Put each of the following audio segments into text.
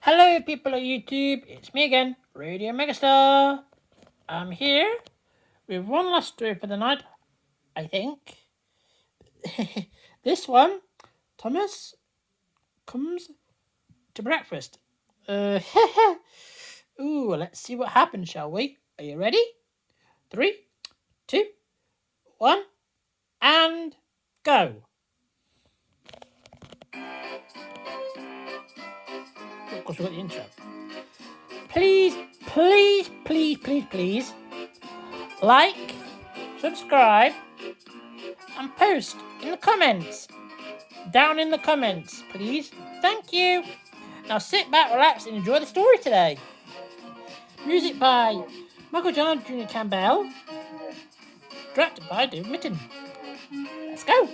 Hello, people of YouTube. It's me again, Radio Megastar. I'm here with one last story for the night, I think. This one, Thomas comes to breakfast. Ooh, let's see what happens, shall we? Are you ready? 3, 2, 1, and go. Of course, we've got the intro. Please, please, please, please, please, like, subscribe, and post in the comments. Down in the comments, please. Thank you. Now sit back, relax, and enjoy the story today. Music by Michael John Jr. Campbell. Directed by David Mitten. Let's go.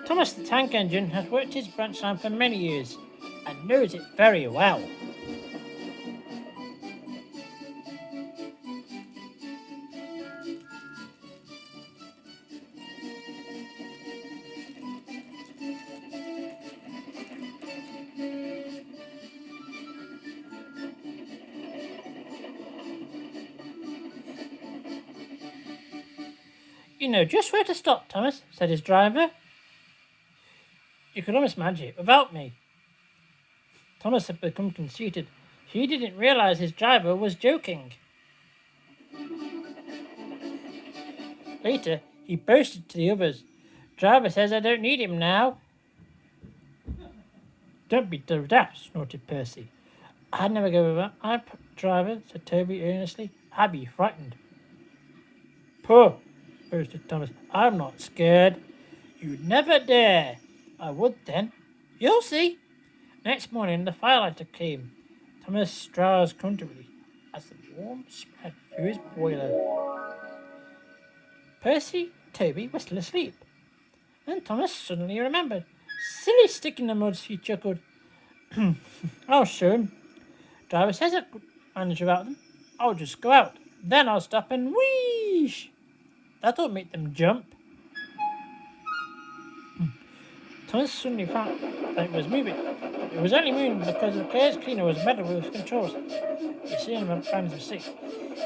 Thomas the Tank Engine has worked his branch line for many years and knows it very well. You know just where to stop, Thomas, said his driver. You could almost manage it without me. Thomas had become conceited. He didn't realize his driver was joking. Later, he boasted to the others. Driver says I don't need him now. Don't be daft, snorted Percy. I'd never go with my driver, said Toby earnestly. I'd be frightened. Poor, boasted Thomas. I'm not scared. You'd never dare. I would then. You'll see. Next morning, the firelighter came. Thomas drowsed comfortably as the warmth spread through his boiler. Percy, Toby were still asleep. Then Thomas suddenly remembered. Silly stick in the mud, he chuckled. I'll show him. Driver says I could manage without them. I'll just go out. Then I'll stop and wheesh. That'll make them jump. Thomas suddenly found that it was moving. It was only moving because the car's cleaner was meddling with his controls. He soon found his mistake.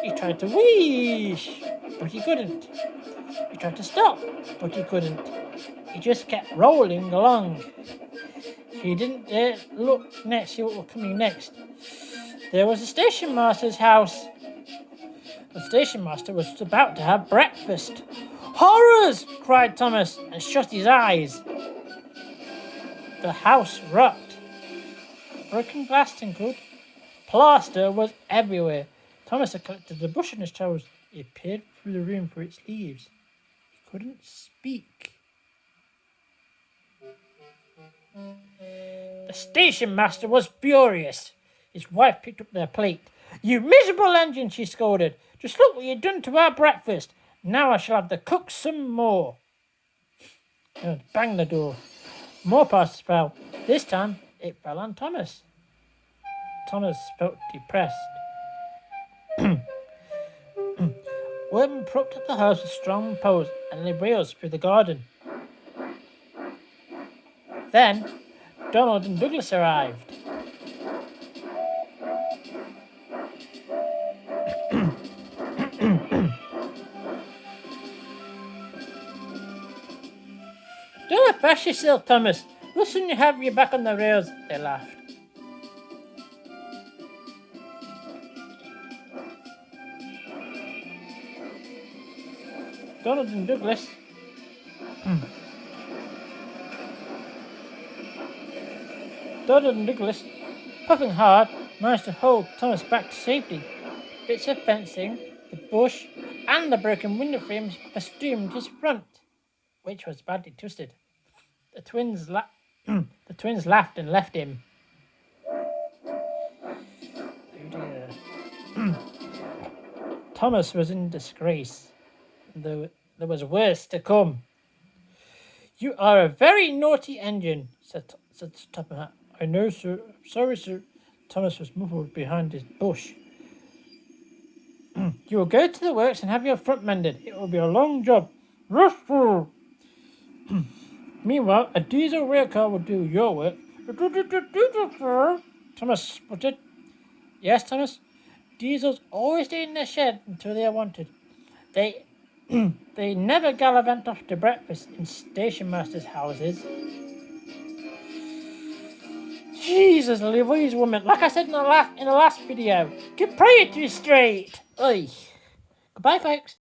He tried to wheesh, but he couldn't. He tried to stop, but he couldn't. He just kept rolling along. He didn't dare look next, see what was coming next. There was the station master's house. The station master was about to have breakfast. Horrors! Cried Thomas and shut his eyes. The house rocked. Broken glass tinkled. Plaster was everywhere. Thomas had collected the bush in his toes. He peered through the room for its leaves. He couldn't speak. The station master was furious. His wife picked up their plate. You miserable engine, she scolded. Just look what you've done to our breakfast. Now I shall have to cook some more. And bang the door. More pastors fell. This time it fell on Thomas. Thomas felt depressed. Workmen propped up the house with strong poles and laid rails through the garden. Then Donald and Douglas arrived. Don't bash yourself, Thomas. We'll soon have you back on the rails, they laughed. Donald and Douglas puffing hard, managed to hold Thomas back to safety. Bits of fencing, the bush, and the broken window frames festooned his front, which was badly twisted. The twins laughed and left him. Oh dear. Thomas was in disgrace, though there was worse to come. You are a very naughty engine, said Top Hat. I know, sir. Sorry, sir. Thomas was muffled behind his bush. You will go to the works and have your front mended. It will be a long job. Meanwhile, a diesel rail car will do your work. Thomas, what's it? Yes, Thomas? Diesels always stay in their shed until they are wanted. They they never gallivant off to breakfast in station masters' houses. Jesus, Louise woman, like I said in the last video, get priorities straight. Oi. Goodbye, folks.